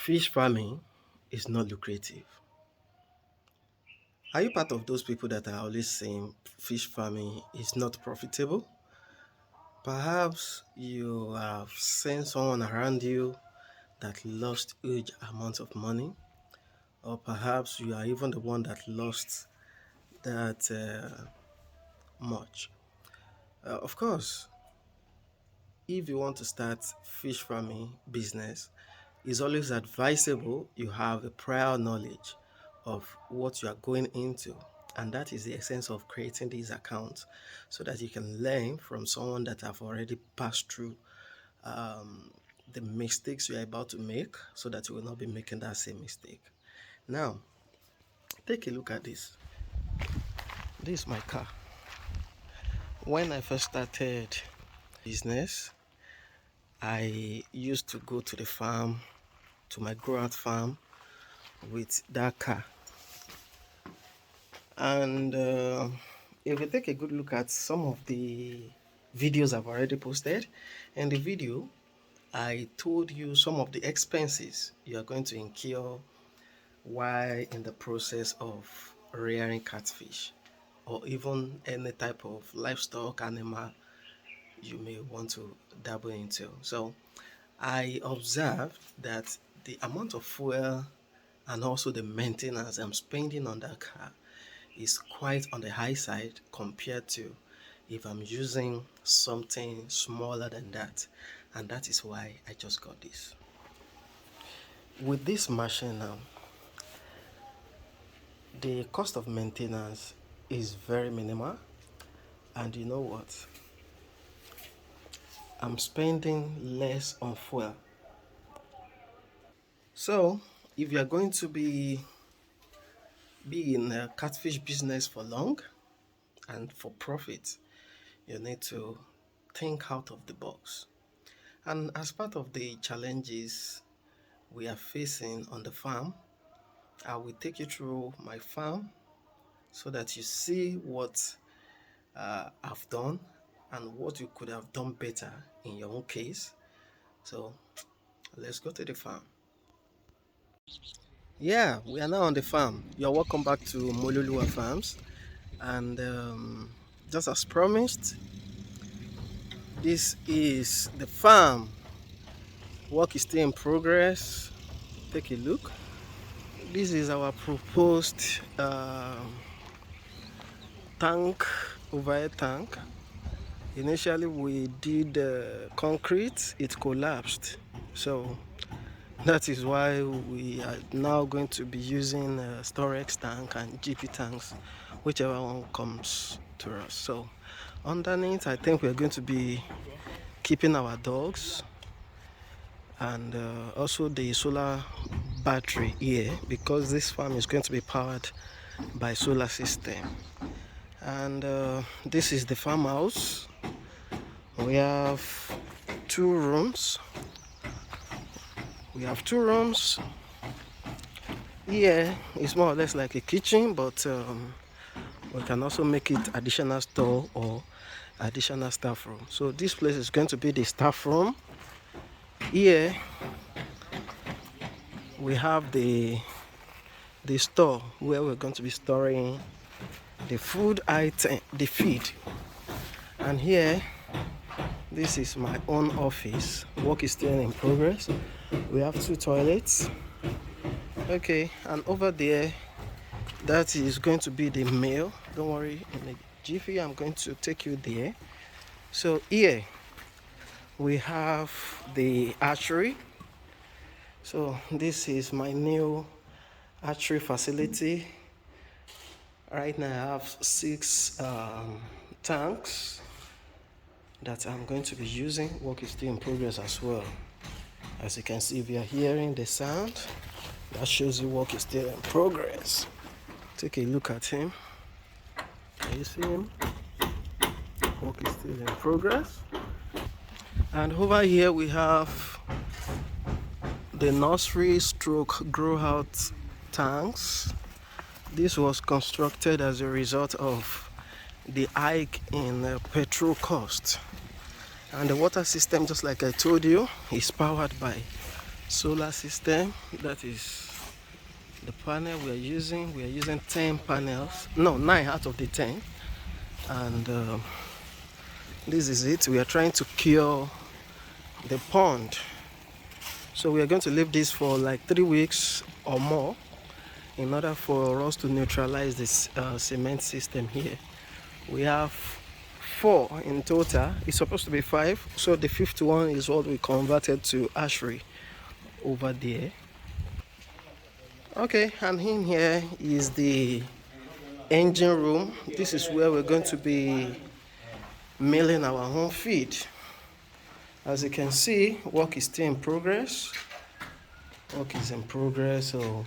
Fish farming is not lucrative. Are you part of those people that are always saying fish farming is not profitable? Perhaps you have seen someone around you that lost huge amounts of money, or perhaps you are even the one that lost that much. Of course, if you want to start fish farming business, it's always advisable you have a prior knowledge of what you are going into. And that is the essence of creating these accounts so that you can learn from someone that have already passed through um, the mistakes you are about to make so that you will not be making that same mistake. Now, take a look at this. This is my car. When I first started business, I used to go to the farm, to my grow-out farm with that car. And if you take a good look at some of the videos I've already posted, in the video, I told you some of the expenses you are going to incur while in the process of rearing catfish or even any type of livestock animal you may want to dabble into. So I observed that the amount of fuel and also the maintenance I'm spending on that car is quite on the high side compared to if I'm using something smaller than that, and that is why I just got this. With this machine now, the cost of maintenance is very minimal, and you know what, I'm spending less on fuel. So if you are going to be in a catfish business for long and for profit, you need to think out of the box. And as part of the challenges we are facing on the farm, I will take you through my farm so that you see what I've done and what you could have done better in your own case. So let's go to the farm. Yeah, we are now on the farm. You're welcome back to Mololua Farms. And just as promised, this is the farm. Work is still in progress. Take a look. This is our proposed tank, overhead tank. Initially we did concrete, it collapsed. So that is why we are now going to be using storage tank and GP tanks, whichever one comes to us. So underneath, I think we're going to be keeping our dogs and also the solar battery here, because this farm is going to be powered by solar system. And this is the farmhouse. We have two rooms. Here it's more or less like a kitchen, but we can also make it additional store or additional staff room. So this place is going to be the staff room. Here we have the store where we're going to be storing the food item, the feed. And here, this is my own office. Work is still in progress. We have two toilets. Okay, and over there, that is going to be the mail. Don't worry, in a jiffy I'm going to take you there. So here we have the archery. So this is my new archery facility. Right now I have 6 tanks that I'm going to be using. Work is still in progress as well. As you can see, if you are hearing the sound, that shows you work is still in progress. Take a look at him. Can you see him? Work is still in progress. And over here we have the nursery stroke grow out tanks. This was constructed as a result of the hike in petrol cost. And the water system, just like I told you, is powered by solar system. That is the panel we are using. We are using 10 panels, no, 9 out of the 10. And this is it. We are trying to cure the pond. So we are going to leave this for like 3 weeks or more in order for us to neutralize this cement system here. We have 4 in total. It's supposed to be 5. So the 5th one is what we converted to ashery over there. Okay, and in here is the engine room. This is where we're going to be milling our own feed. As you can see, work is still in progress. Work is in progress, so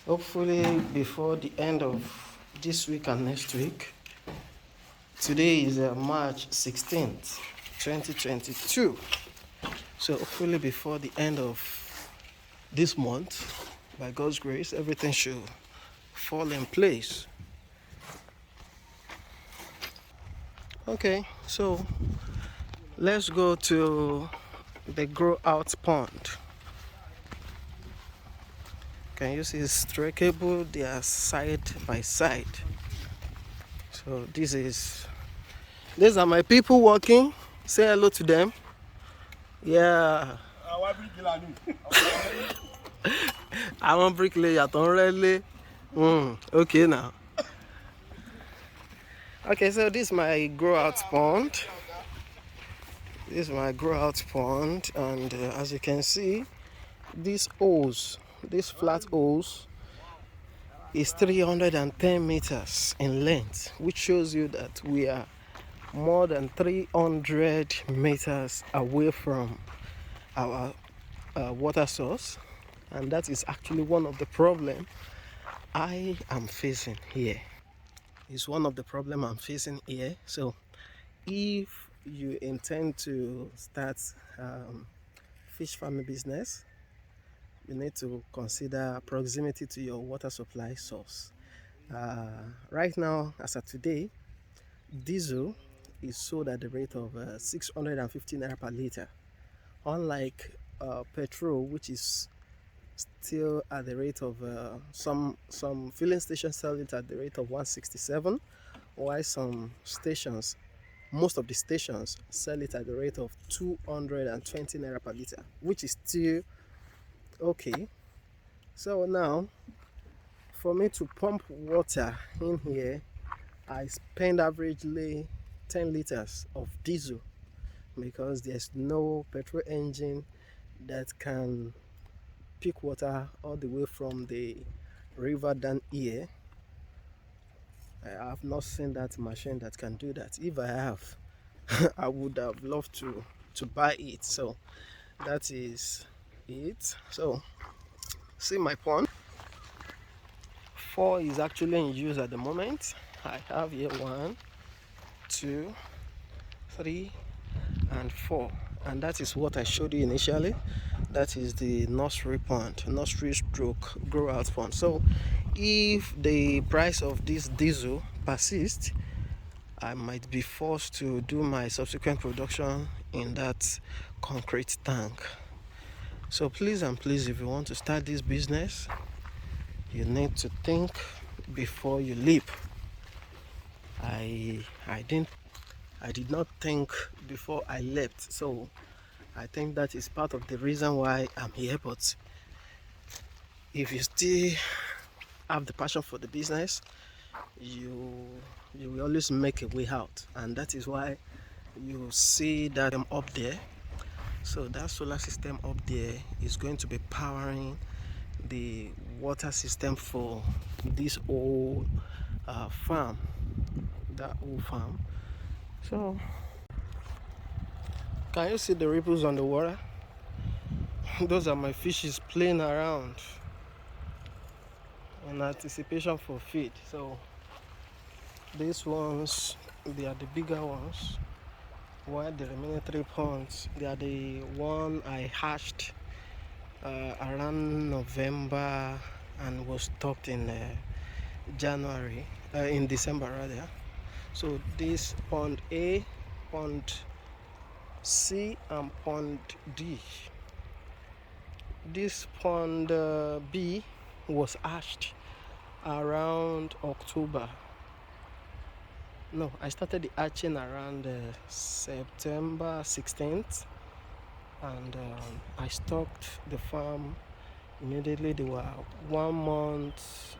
hopefully before the end of this week and next week. Today is March 16th, 2022. So hopefully before the end of this month, by God's grace, everything should fall in place. Okay, so let's go to the grow out pond. Can you see stray cable? They are side by side. So these are my people working. Say hello to them. Yeah. I want bricklayer. Okay now. Okay, so this is my grow out pond. This is my grow out pond, and as you can see, these holes, these flat holes, is 310 meters in length, which shows you that we are more than 300 meters away from our water source, and that is actually one of the problems I am facing here. It's one of the problems I'm facing here. So if you intend to start fish farming business, you need to consider proximity to your water supply source. Right now, as of today, diesel is sold at the rate of 650 naira per liter, unlike petrol, which is still at the rate of some filling stations sell it at the rate of 167, while some stations, most of the stations, sell it at the rate of 220 naira per liter, which is still okay. So now, for me to pump water in here, I spend averagely 10 liters of diesel, because there's no petrol engine that can pick water all the way from the river down here. I have not seen that machine that can do that. If I have, I would have loved to buy it. So that is it. So see my pond. 4 is actually in use at the moment. I have here 1, 2, 3, and 4, and that is what I showed you initially. That is the nursery pond, nursery stroke grow out pond. So if the price of this diesel persists, I might be forced to do my subsequent production in that concrete tank. So please and please, if you want to start this business, you need to think before you leap. I did not think before I left, so I think that is part of the reason why I'm here. But if you still have the passion for the business, you will always make a way out, and that is why you see that I'm up there. So that solar system up there is going to be powering the water system for this whole farm, that whole farm. So can you see the ripples on the water? Those are my fishes playing around in anticipation for feed. So these ones, they are the bigger ones, while the remaining 3 ponds, they are the one I hatched around November and was stocked in January, in December rather. So this pond A, pond C, and pond D, this pond B was hatched around October. No, I started the hatching around September 16th, and I stocked the farm immediately. They were 1 month,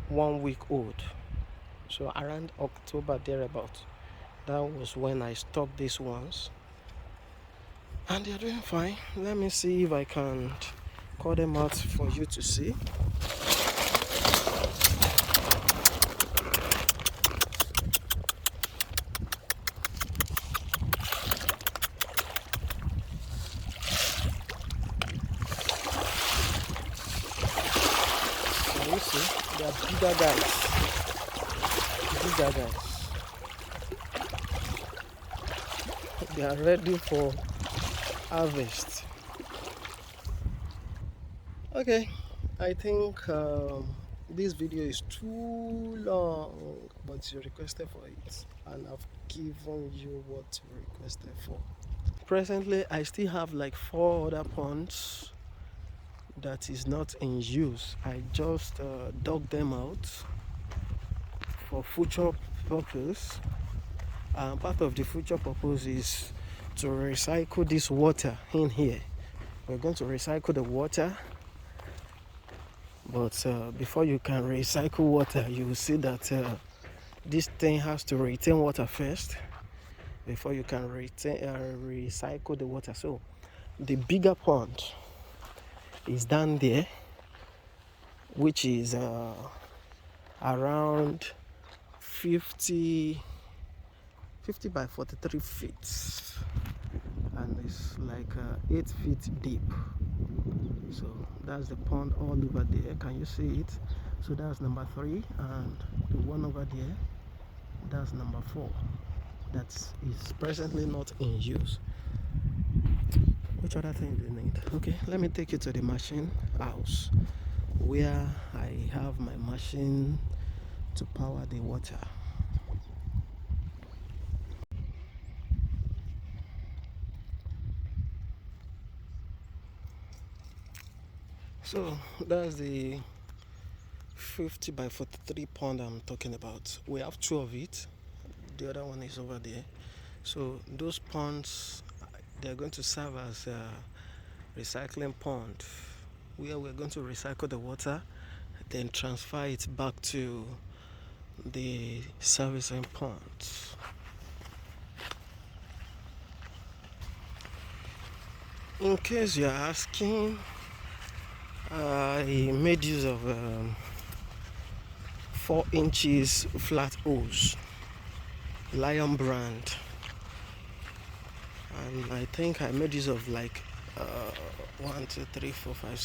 1 week old. So around October thereabout, that was when I stocked these ones, and they're doing fine. Let me see if I can call them out for you to see. Can you see? They are bigger guys. Bigger guys. They are ready for harvest. Okay, I think this video is too long, but you requested for it, and I've given you what you requested for. Presently, I still have like 4 other ponds that is not in use. I just dug them out for future purpose. Part of the future purpose is to recycle this water in here. We're going to recycle the water, but before you can recycle water, you will see that this thing has to retain water first before you can recycle the water. So the bigger pond is down there, which is around 50 by 43 feet, and it's like 8 feet deep. So that's the pond all over there. Can you see it? So that's number 3, and the one over there, that's number 4. That is presently not in use. Which other thing do you need? Okay, let me take you to the machine house, where I have my machine to power the water. So that's the 50 by 43 pond I'm talking about. We have 2 of it. The other one is over there. So those ponds, they're going to serve as a recycling pond, where we're going to recycle the water, then transfer it back to the servicing ponds. In case you're asking, I made use of 4 inches flat hose, Lion brand, and I think I made use of like 1, 2, 3, 4, 5,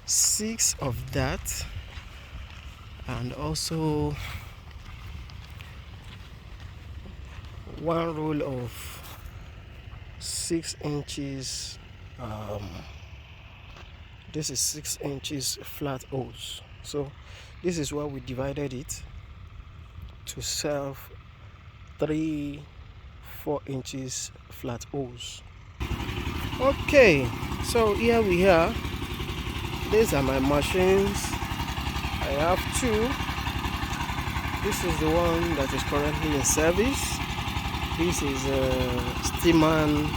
6 of that, and also 1 roll of 6 inches. This is 6 inches flat hose. So this is why we divided it to serve 3 4 inches flat hose. Okay, so here we are. These are my machines. I have 2. This is the one that is currently in service. This is Steeman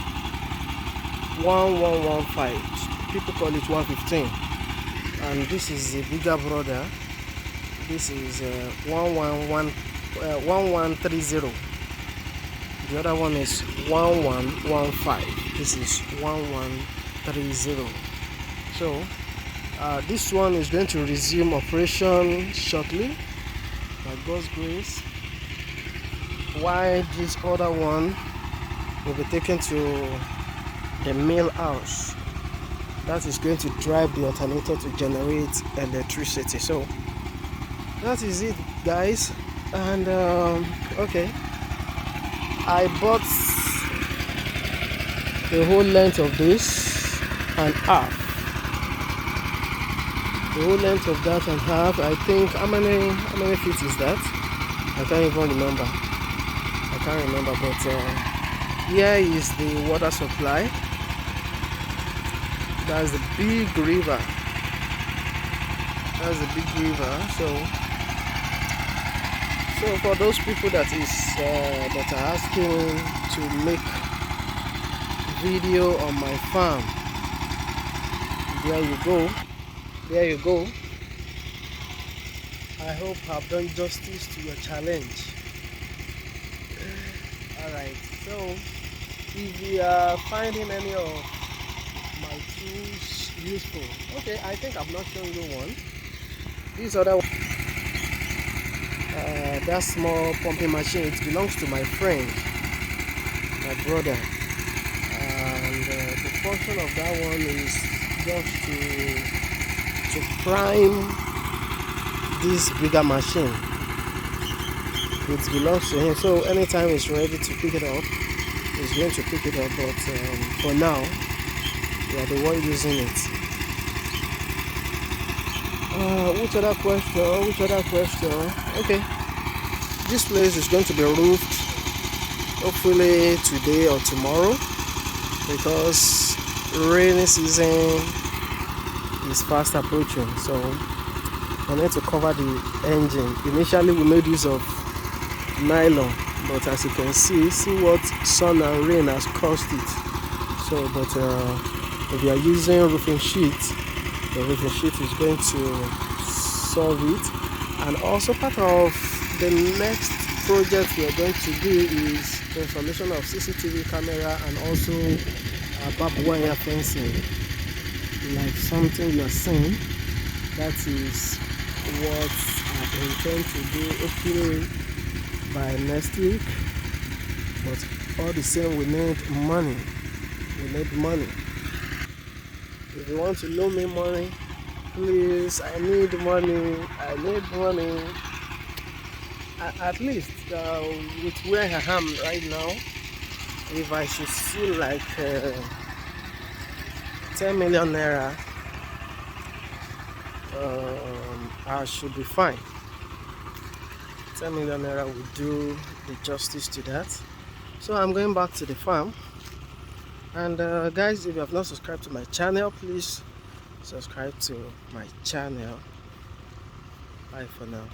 1115. People call it 115. And this is the bigger brother. This is 1130. The other one is 1115. This is 1130. So this one is going to resume operation shortly, by God's grace, while this other one will be taken to the mill house. That is going to drive the alternator to generate electricity. So that is it, guys. And okay, I bought the whole length of this and half. The whole length of that and half. I think how many feet is that? I can't even remember. But here is the water supply. That's the big river. That's the big river. So for those people that are asking to make video on my farm, there you go. There you go. I hope I've done justice to your challenge. Alright, so if you are finding any of my tools useful, okay, I think I've not shown you one. This other one, that small pumping machine, it belongs to my friend, my brother, and the function of that one is just to prime this bigger machine. It belongs to him, so anytime he's ready to pick it up, he's going to pick it up. But for now, we are the one using it. Which other question? Okay, this place is going to be roofed hopefully today or tomorrow, because rainy season is fast approaching. So I need to cover the engine. Initially we made use of nylon, but as you can see what sun and rain has caused it. So but if you are using roofing sheet, the roofing sheet is going to solve it. And also part of the next project we are going to do is the installation of CCTV camera and also barbed wire fencing, like something you are seeing. That is what I intend to do hopefully by next week. But all the same, we need money. If you want to loan me money, please, I need money. At least with where I am right now, if I should see like 10 million naira, I should be fine. 10 million naira will do the justice to that. So I'm going back to the farm. And guys, if you have not subscribed to my channel, please subscribe to my channel. Bye for now.